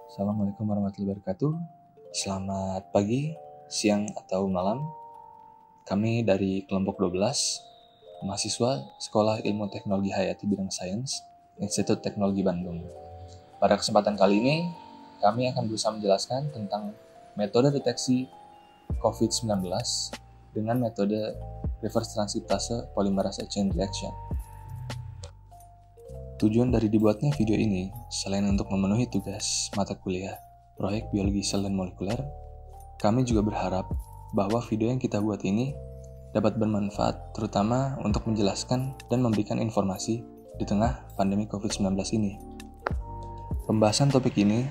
Assalamualaikum warahmatullahi wabarakatuh. Selamat pagi, siang, atau malam. Kami dari kelompok 12, mahasiswa Sekolah Ilmu Teknologi Hayati Bidang Sains, Institut Teknologi Bandung. Pada kesempatan kali ini, kami akan berusaha menjelaskan tentang metode deteksi COVID-19 dengan metode reverse transkriptase polymerase chain reaction. Tujuan dari dibuatnya video ini, selain untuk memenuhi tugas mata kuliah proyek biologi sel dan molekuler, kami juga berharap bahwa video yang kita buat ini dapat bermanfaat terutama untuk menjelaskan dan memberikan informasi di tengah pandemi COVID-19 ini. Pembahasan topik ini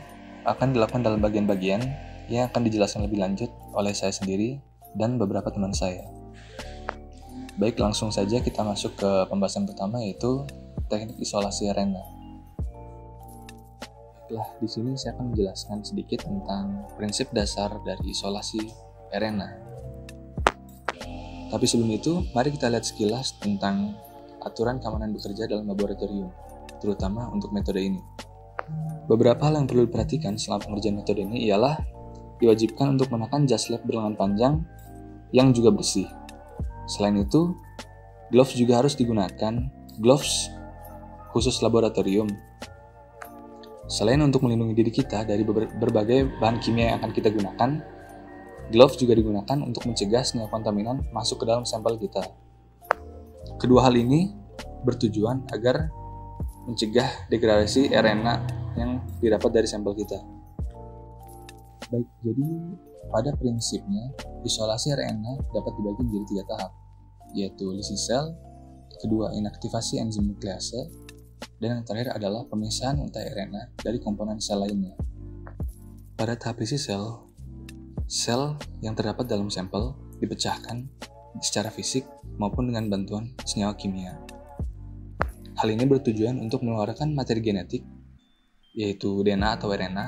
akan dilakukan dalam bagian-bagian yang akan dijelaskan lebih lanjut oleh saya sendiri dan beberapa teman saya. Baik, langsung saja kita masuk ke pembahasan pertama, yaitu teknik isolasi RNA. Baiklah, di sini saya akan menjelaskan sedikit tentang prinsip dasar dari isolasi RNA. Tapi sebelum itu, mari kita lihat sekilas tentang aturan keamanan bekerja dalam laboratorium, terutama untuk metode ini. Beberapa hal yang perlu diperhatikan selama pengerjaan metode ini ialah diwajibkan untuk mengenakan jas lab berlengan panjang yang juga bersih. Selain itu, gloves juga harus digunakan, gloves khusus laboratorium. Selain untuk melindungi diri kita dari berbagai bahan kimia yang akan kita gunakan, gloves juga digunakan untuk mencegah senyawa kontaminan masuk ke dalam sampel kita. Kedua hal ini bertujuan agar mencegah degradasi RNA yang didapat dari sampel kita. Baik, jadi pada prinsipnya isolasi RNA dapat dibagi menjadi 3 tahap, yaitu lysis cell, kedua inaktivasi enzim nuklease, dan yang terakhir adalah pemisahan untai RNA dari komponen sel lainnya. Pada tahap lysis cell, sel yang terdapat dalam sampel dipecahkan secara fisik maupun dengan bantuan senyawa kimia. Hal ini bertujuan untuk mengeluarkan materi genetik, yaitu DNA atau RNA,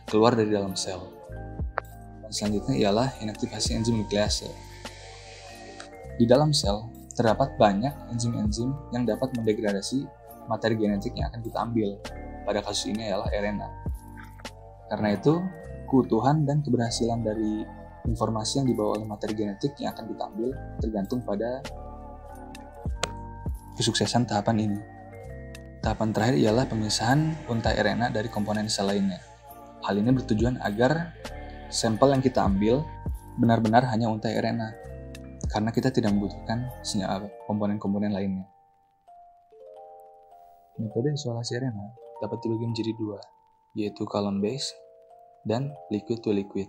keluar dari dalam sel. Dan selanjutnya ialah inaktivasi enzim nuklease. Di dalam sel, terdapat banyak enzim-enzim yang dapat mendegradasi materi genetik yang akan kita ambil. Pada kasus ini adalah RNA. Karena itu, keutuhan dan keberhasilan dari informasi yang dibawa oleh materi genetik yang akan kita ambil tergantung pada kesuksesan tahapan ini. Tahapan terakhir ialah pemisahan untai RNA dari komponen sel lainnya. Hal ini bertujuan agar sampel yang kita ambil benar-benar hanya untai RNA, karena kita tidak membutuhkan senyawa komponen-komponen lainnya. Metode isolasi RNA dapat dibagi menjadi 2, yaitu column based dan liquid to liquid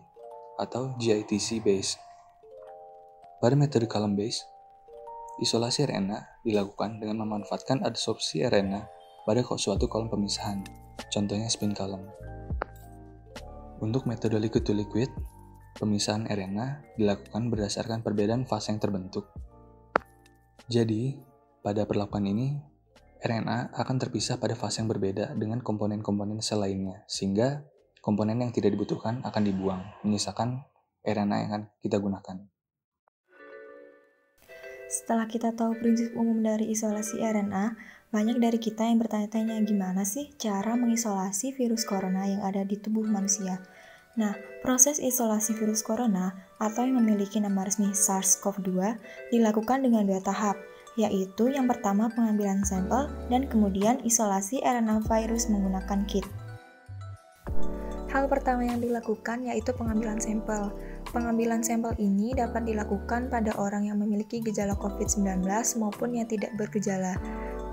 atau GITC based. Pada metode column based, isolasi RNA dilakukan dengan memanfaatkan adsorpsi RNA pada suatu kolom pemisahan, contohnya spin column. Untuk metode liquid to liquid, pemisahan RNA dilakukan berdasarkan perbedaan fase yang terbentuk. Jadi, pada perlakuan ini, RNA akan terpisah pada fase yang berbeda dengan komponen-komponen sel lainnya, sehingga komponen yang tidak dibutuhkan akan dibuang, menyisakan RNA yang akan kita gunakan. Setelah kita tahu prinsip umum dari isolasi RNA, banyak dari kita yang bertanya-tanya gimana sih cara mengisolasi virus corona yang ada di tubuh manusia. Nah, proses isolasi virus corona atau yang memiliki nama resmi SARS-CoV-2 dilakukan dengan 2 tahap, yaitu yang pertama pengambilan sampel dan kemudian isolasi RNA virus menggunakan kit. Hal pertama yang dilakukan yaitu pengambilan sampel. Pengambilan sampel ini dapat dilakukan pada orang yang memiliki gejala COVID-19 maupun yang tidak bergejala.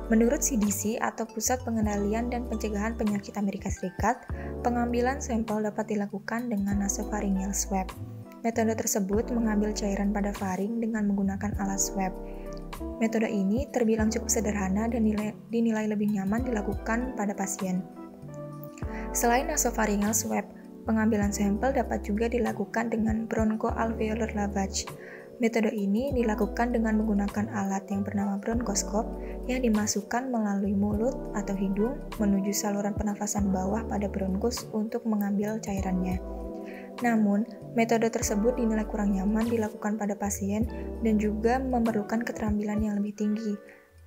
Menurut CDC atau Pusat Pengendalian dan Pencegahan Penyakit Amerika Serikat, pengambilan sampel dapat dilakukan dengan nasopharyngeal swab. Metode tersebut mengambil cairan pada faring dengan menggunakan alat swab. Metode ini terbilang cukup sederhana dan dinilai lebih nyaman dilakukan pada pasien. Selain nasopharyngeal swab, pengambilan sampel dapat juga dilakukan dengan bronchoalveolar lavage. Metode ini dilakukan dengan menggunakan alat yang bernama bronkoskop yang dimasukkan melalui mulut atau hidung menuju saluran pernafasan bawah pada bronkus untuk mengambil cairannya. Namun, metode tersebut dinilai kurang nyaman dilakukan pada pasien dan juga memerlukan keterampilan yang lebih tinggi.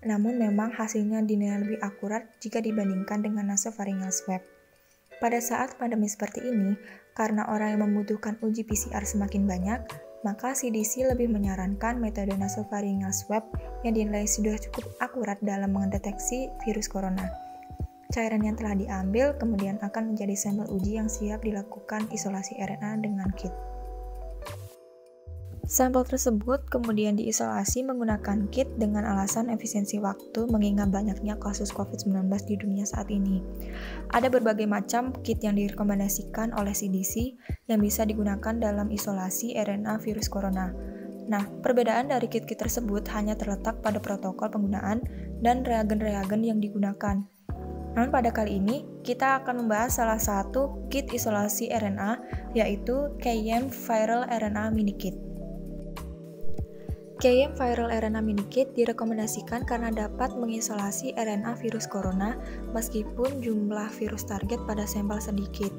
Namun memang hasilnya dinilai lebih akurat jika dibandingkan dengan nasopharyngeal swab. Pada saat pandemi seperti ini, karena orang yang membutuhkan uji PCR semakin banyak, maka CDC lebih menyarankan metode nasopharyngeal swab yang dinilai sudah cukup akurat dalam mendeteksi virus corona. Cairan yang telah diambil kemudian akan menjadi sampel uji yang siap dilakukan isolasi RNA dengan kit. Sampel tersebut kemudian diisolasi menggunakan kit dengan alasan efisiensi waktu mengingat banyaknya kasus COVID-19 di dunia saat ini. Ada berbagai macam kit yang direkomendasikan oleh CDC yang bisa digunakan dalam isolasi RNA virus corona. Nah, perbedaan dari kit-kit tersebut hanya terletak pada protokol penggunaan dan reagen-reagen yang digunakan. Namun pada kali ini, kita akan membahas salah satu kit isolasi RNA, yaitu KM Viral RNA Mini Kit. KM Viral RNA Mini Kit direkomendasikan karena dapat mengisolasi RNA virus corona meskipun jumlah virus target pada sampel sedikit.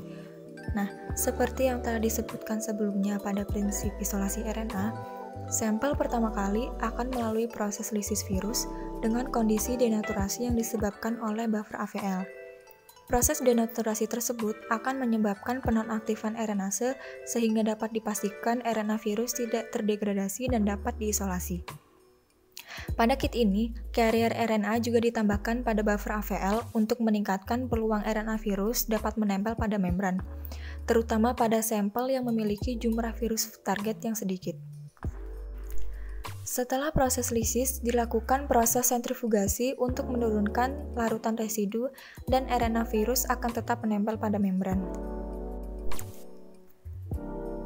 Nah, seperti yang telah disebutkan sebelumnya pada prinsip isolasi RNA, sampel pertama kali akan melalui proses lisis virus dengan kondisi denaturasi yang disebabkan oleh buffer AVL. Proses denaturasi tersebut akan menyebabkan penonaktifan RNase sehingga dapat dipastikan RNA virus tidak terdegradasi dan dapat diisolasi. Pada kit ini, carrier RNA juga ditambahkan pada buffer AVL untuk meningkatkan peluang RNA virus dapat menempel pada membran, terutama pada sampel yang memiliki jumlah virus target yang sedikit. Setelah proses lisis, dilakukan proses sentrifugasi untuk menurunkan larutan residu dan RNA virus akan tetap menempel pada membran.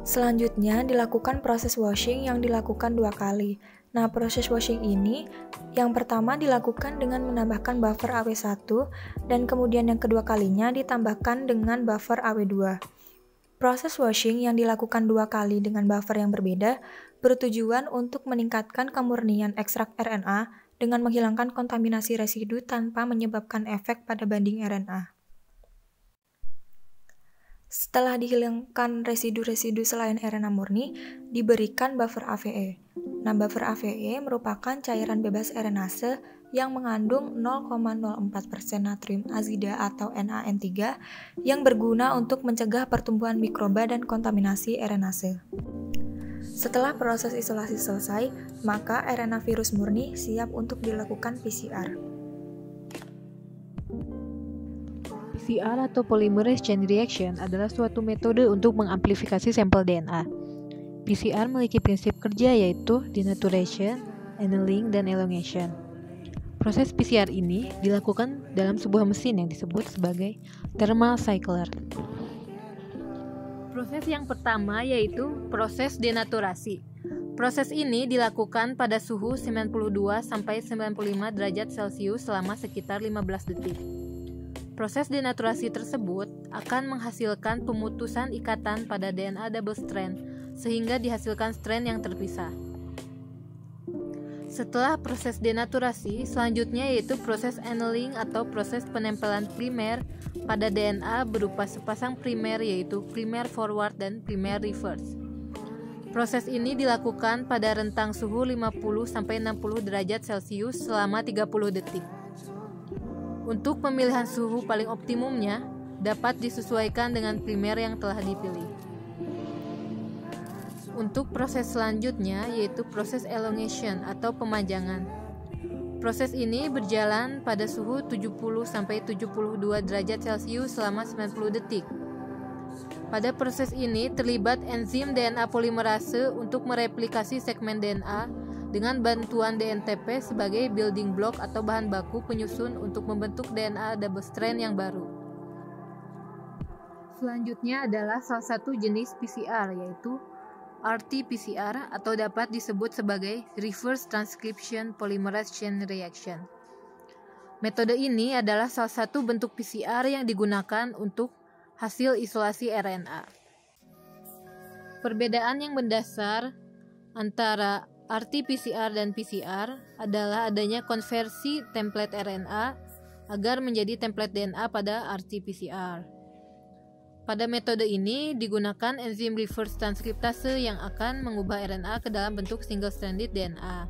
Selanjutnya, dilakukan proses washing yang dilakukan 2 kali. Nah, proses washing ini yang pertama dilakukan dengan menambahkan buffer AW1 dan kemudian yang kedua kalinya ditambahkan dengan buffer AW2. Proses washing yang dilakukan 2 kali dengan buffer yang berbeda bertujuan untuk meningkatkan kemurnian ekstrak RNA dengan menghilangkan kontaminasi residu tanpa menyebabkan efek pada banding RNA. Setelah dihilangkan residu-residu selain RNA murni, diberikan buffer AVE. Nah, buffer AVE merupakan cairan bebas RNase yang mengandung 0,04% natrium azida atau NaN3 yang berguna untuk mencegah pertumbuhan mikroba dan kontaminasi RNase. Setelah proses isolasi selesai, maka RNA virus murni siap untuk dilakukan PCR. PCR atau polymerase chain reaction adalah suatu metode untuk mengamplifikasi sampel DNA. PCR memiliki prinsip kerja yaitu denaturation, annealing, dan elongation. Proses PCR ini dilakukan dalam sebuah mesin yang disebut sebagai thermal cycler. Proses yang pertama yaitu proses denaturasi. Proses ini dilakukan pada suhu 92-95 derajat Celcius selama sekitar 15 detik. Proses denaturasi tersebut akan menghasilkan pemutusan ikatan pada DNA double strand sehingga dihasilkan strand yang terpisah. Setelah proses denaturasi, selanjutnya yaitu proses annealing atau proses penempelan primer pada DNA berupa sepasang primer yaitu primer forward dan primer reverse. Proses ini dilakukan pada rentang suhu 50-60 derajat Celcius selama 30 detik. Untuk pemilihan suhu paling optimumnya dapat disesuaikan dengan primer yang telah dipilih. Untuk proses selanjutnya yaitu proses elongation atau pemajangan. Proses ini berjalan pada suhu 70-72 derajat Celcius selama 90 detik. Pada proses ini terlibat enzim DNA polimerase untuk mereplikasi segmen DNA dengan bantuan DNTP sebagai building block atau bahan baku penyusun untuk membentuk DNA double strand yang baru. Selanjutnya adalah salah satu jenis PCR yaitu RT-PCR atau dapat disebut sebagai Reverse Transcription Polymerase Chain Reaction. Metode ini adalah salah satu bentuk PCR yang digunakan untuk hasil isolasi RNA. Perbedaan yang mendasar antara RT-PCR dan PCR adalah adanya konversi template RNA agar menjadi template DNA pada RT-PCR. Pada metode ini digunakan enzim reverse transkriptase yang akan mengubah RNA ke dalam bentuk single-stranded DNA.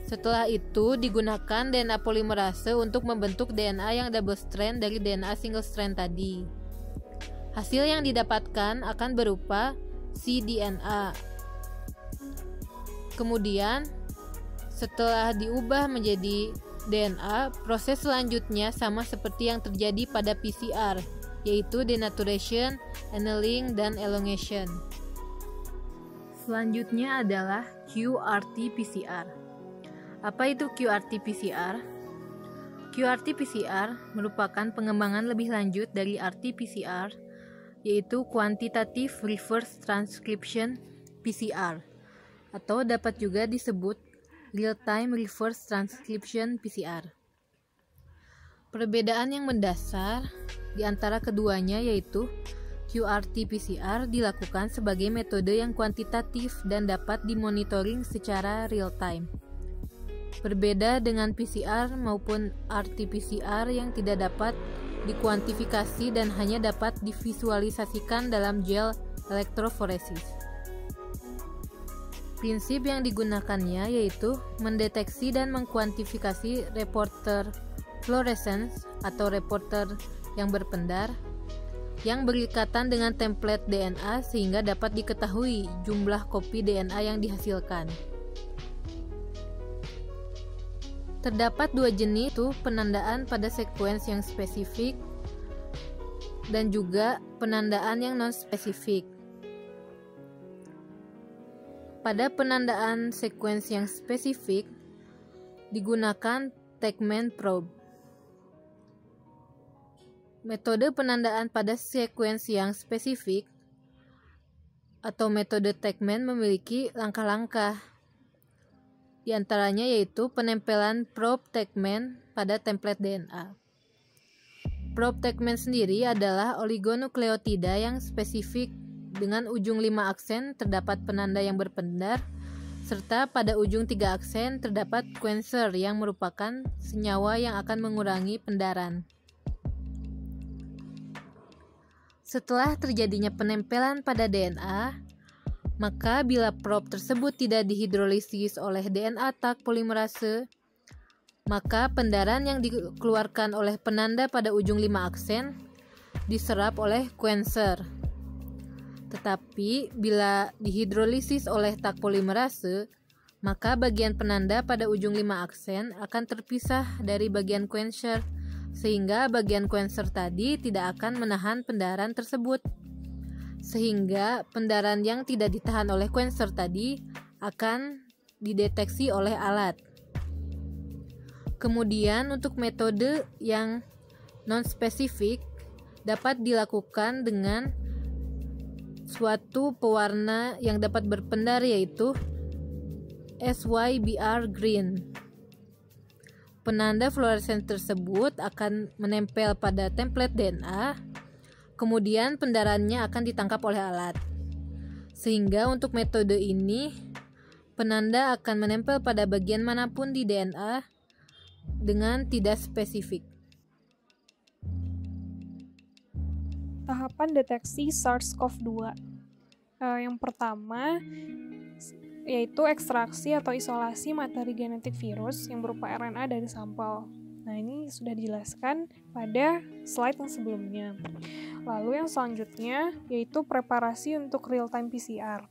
Setelah itu digunakan DNA polimerase untuk membentuk DNA yang double strand dari DNA single strand tadi. Hasil yang didapatkan akan berupa cDNA. Kemudian, setelah diubah menjadi DNA, proses selanjutnya sama seperti yang terjadi pada PCR, yaitu denaturation, annealing, dan elongation. Selanjutnya adalah qRT-PCR. Apa itu qRT-PCR? qRT-PCR merupakan pengembangan lebih lanjut dari RT-PCR, yaitu Quantitative Reverse Transcription PCR, atau dapat juga disebut Real-Time Reverse Transcription PCR. Perbedaan yang mendasar di antara keduanya yaitu qRT-PCR dilakukan sebagai metode yang kuantitatif dan dapat dimonitoring secara real-time. Berbeda dengan PCR maupun RT-PCR yang tidak dapat dikuantifikasi dan hanya dapat divisualisasikan dalam gel elektroforesis. Prinsip yang digunakannya yaitu mendeteksi dan mengkuantifikasi reporter fluorescence atau reporter yang berpendar yang berikatan dengan template DNA sehingga dapat diketahui jumlah kopi DNA yang dihasilkan. Terdapat dua jenis, yaitu penandaan pada sekuens yang spesifik dan juga penandaan yang non-spesifik. Pada penandaan sekuens yang spesifik digunakan Techman probe. Metode penandaan pada sekuens yang spesifik atau metode Techman memiliki langkah-langkah. Di antaranya yaitu penempelan probe Techman pada template DNA. Probe Techman sendiri adalah oligonukleotida yang spesifik dengan ujung 5 aksen terdapat penanda yang berpendar, serta pada ujung 3 aksen terdapat quencher yang merupakan senyawa yang akan mengurangi pendaran. Setelah terjadinya penempelan pada DNA, maka bila probe tersebut tidak dihidrolisis oleh DNA Taq polimerase, maka pendaran yang dikeluarkan oleh penanda pada ujung 5 aksen diserap oleh quencher. Tetapi bila dihidrolisis oleh Taq polimerase, maka bagian penanda pada ujung 5 aksen akan terpisah dari bagian quencher, sehingga bagian quencher tadi tidak akan menahan pendaran tersebut. Sehingga pendaran yang tidak ditahan oleh quencher tadi akan dideteksi oleh alat. Kemudian untuk metode yang non-spesifik dapat dilakukan dengan suatu pewarna yang dapat berpendar yaitu SYBR green. Penanda fluoresen tersebut akan menempel pada template DNA, kemudian pendarannya akan ditangkap oleh alat. Sehingga untuk metode ini, penanda akan menempel pada bagian manapun di DNA dengan tidak spesifik. Tahapan deteksi SARS-CoV-2. Yang pertama yaitu ekstraksi atau isolasi materi genetik virus yang berupa RNA dari sampel. Nah, ini sudah dijelaskan pada slide yang sebelumnya. Lalu yang selanjutnya yaitu preparasi untuk real-time PCR.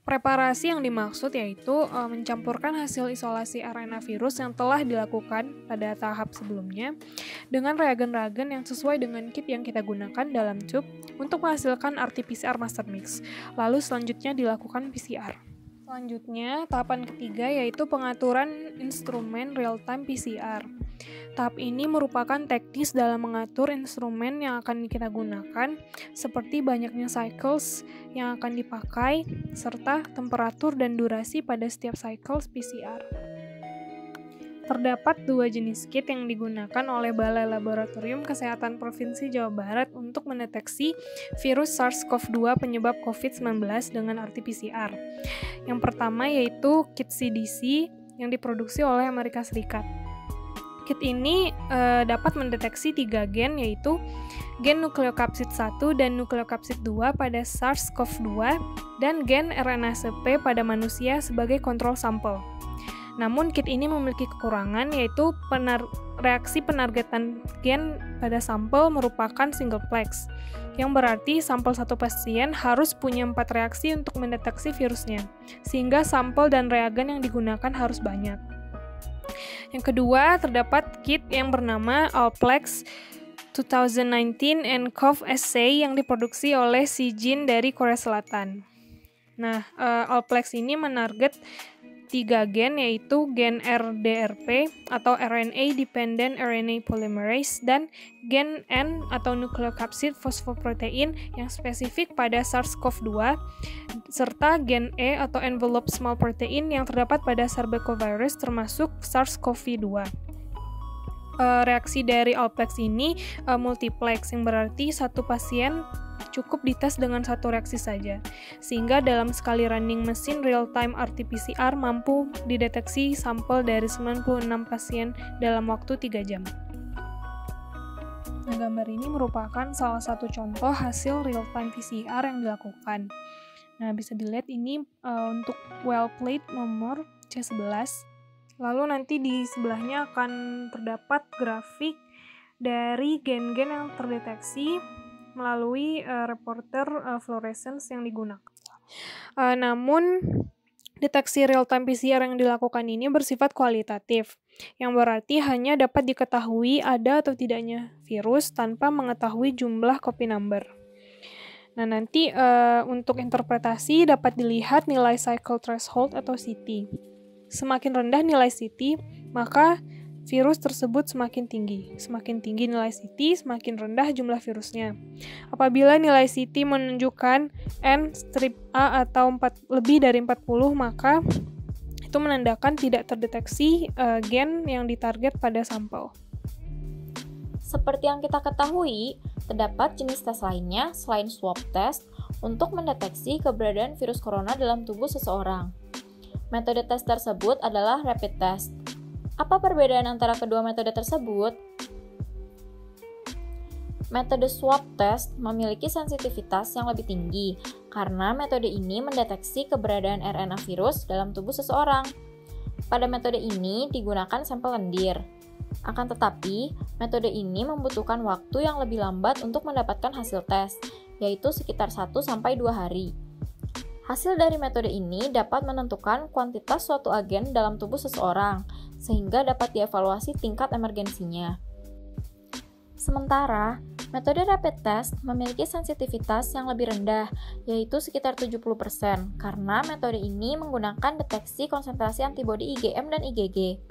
Preparasi yang dimaksud yaitu mencampurkan hasil isolasi RNA virus yang telah dilakukan pada tahap sebelumnya dengan reagen-reagen yang sesuai dengan kit yang kita gunakan dalam tube untuk menghasilkan RT-PCR master mix. Lalu selanjutnya dilakukan PCR. Selanjutnya, tahapan ketiga yaitu pengaturan instrumen real-time PCR. Tahap ini merupakan teknis dalam mengatur instrumen yang akan kita gunakan, seperti banyaknya cycles yang akan dipakai, serta temperatur dan durasi pada setiap cycles PCR. Terdapat dua jenis kit yang digunakan oleh Balai Laboratorium Kesehatan Provinsi Jawa Barat untuk mendeteksi virus SARS-CoV-2 penyebab COVID-19 dengan RT-PCR. Yang pertama yaitu kit CDC yang diproduksi oleh Amerika Serikat. Kit ini dapat mendeteksi 3 gen, yaitu gen nukleokapsid 1 dan nukleokapsid 2 pada SARS-CoV-2 dan gen RNA-seq pada manusia sebagai kontrol sampel. Namun kit ini memiliki kekurangan, yaitu reaksi penargetan gen pada sampel merupakan singleplex, yang berarti sampel satu pasien harus punya 4 reaksi untuk mendeteksi virusnya, sehingga sampel dan reagen yang digunakan harus banyak. Yang kedua, terdapat kit yang bernama Allplex 2019 nCoV assay yang diproduksi oleh Seagen dari Korea Selatan. Nah, Allplex ini menarget 3 gen, yaitu gen RDRP atau RNA Dependent RNA Polymerase dan gen N atau Nucleocapsid Phosphoprotein yang spesifik pada SARS-CoV-2 serta gen E atau Envelope Small Protein yang terdapat pada Sarbecovirus termasuk SARS-CoV-2. Reaksi dari Allplex ini multiplex, yang berarti satu pasien cukup dites dengan satu reaksi saja, sehingga dalam sekali running mesin real-time RT-PCR mampu dideteksi sampel dari 96 pasien dalam waktu 3 jam. Nah, gambar ini merupakan salah satu contoh hasil real-time PCR yang dilakukan. Nah, bisa dilihat ini untuk well plate nomor C11. Lalu nanti di sebelahnya akan terdapat grafik dari gen-gen yang terdeteksi melalui reporter fluorescence yang digunakan. Namun, deteksi real-time PCR yang dilakukan ini bersifat kualitatif, yang berarti hanya dapat diketahui ada atau tidaknya virus tanpa mengetahui jumlah copy number. Nah, nanti untuk interpretasi dapat dilihat nilai cycle threshold atau CT. Semakin rendah nilai CT, maka virus tersebut semakin tinggi. Semakin tinggi nilai CT, semakin rendah jumlah virusnya. Apabila nilai CT menunjukkan N-A atau lebih dari 40, maka itu menandakan tidak terdeteksi gen yang ditarget pada sampel. Seperti yang kita ketahui, terdapat jenis tes lainnya selain swab test untuk mendeteksi keberadaan virus corona dalam tubuh seseorang. Metode tes tersebut adalah rapid test. Apa perbedaan antara kedua metode tersebut? Metode swab test memiliki sensitivitas yang lebih tinggi karena metode ini mendeteksi keberadaan RNA virus dalam tubuh seseorang. Pada metode ini digunakan sampel lendir. Akan tetapi, metode ini membutuhkan waktu yang lebih lambat untuk mendapatkan hasil tes, yaitu sekitar 1-2 hari. Hasil dari metode ini dapat menentukan kuantitas suatu agen dalam tubuh seseorang, sehingga dapat dievaluasi tingkat emergensinya. Sementara, metode rapid test memiliki sensitivitas yang lebih rendah, yaitu sekitar 70%, karena metode ini menggunakan deteksi konsentrasi antibodi IgM dan IgG.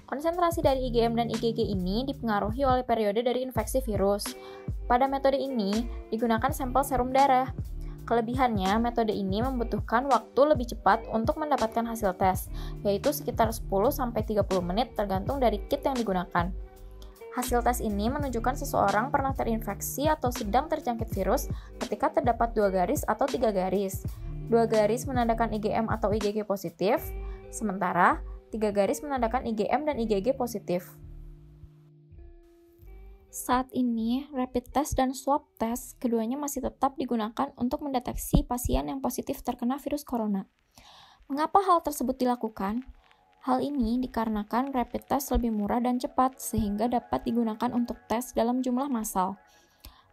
Konsentrasi dari IgM dan IgG ini dipengaruhi oleh periode dari infeksi virus. Pada metode ini, digunakan sampel serum darah. Kelebihannya, metode ini membutuhkan waktu lebih cepat untuk mendapatkan hasil tes, yaitu sekitar 10-30 menit tergantung dari kit yang digunakan. Hasil tes ini menunjukkan seseorang pernah terinfeksi atau sedang terjangkit virus ketika terdapat 2 garis atau 3 garis. 2 garis menandakan IgM atau IgG positif, sementara 3 garis menandakan IgM dan IgG positif. Saat ini, rapid test dan swab test keduanya masih tetap digunakan untuk mendeteksi pasien yang positif terkena virus corona. Mengapa hal tersebut dilakukan? Hal ini dikarenakan rapid test lebih murah dan cepat sehingga dapat digunakan untuk tes dalam jumlah massal.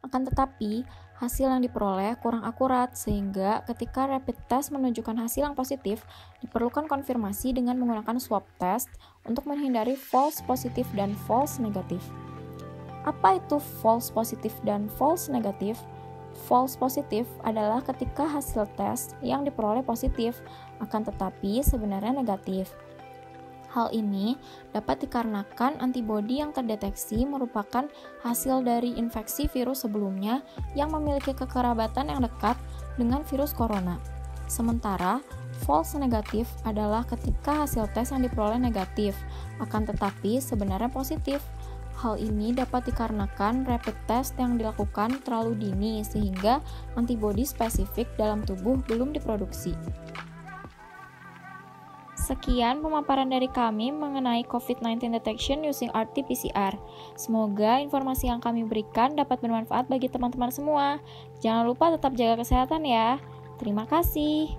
Akan tetapi, hasil yang diperoleh kurang akurat sehingga ketika rapid test menunjukkan hasil yang positif, diperlukan konfirmasi dengan menggunakan swab test untuk menghindari false positif dan false negatif. Apa itu false positif dan false negatif? False positif adalah ketika hasil tes yang diperoleh positif, akan tetapi sebenarnya negatif. Hal ini dapat dikarenakan antibodi yang terdeteksi merupakan hasil dari infeksi virus sebelumnya yang memiliki kekerabatan yang dekat dengan virus corona. Sementara, false negatif adalah ketika hasil tes yang diperoleh negatif, akan tetapi sebenarnya positif. Hal ini dapat dikarenakan rapid test yang dilakukan terlalu dini sehingga antibodi spesifik dalam tubuh belum diproduksi. Sekian pemaparan dari kami mengenai COVID-19 detection using RT-PCR. Semoga informasi yang kami berikan dapat bermanfaat bagi teman-teman semua. Jangan lupa tetap jaga kesehatan ya. Terima kasih.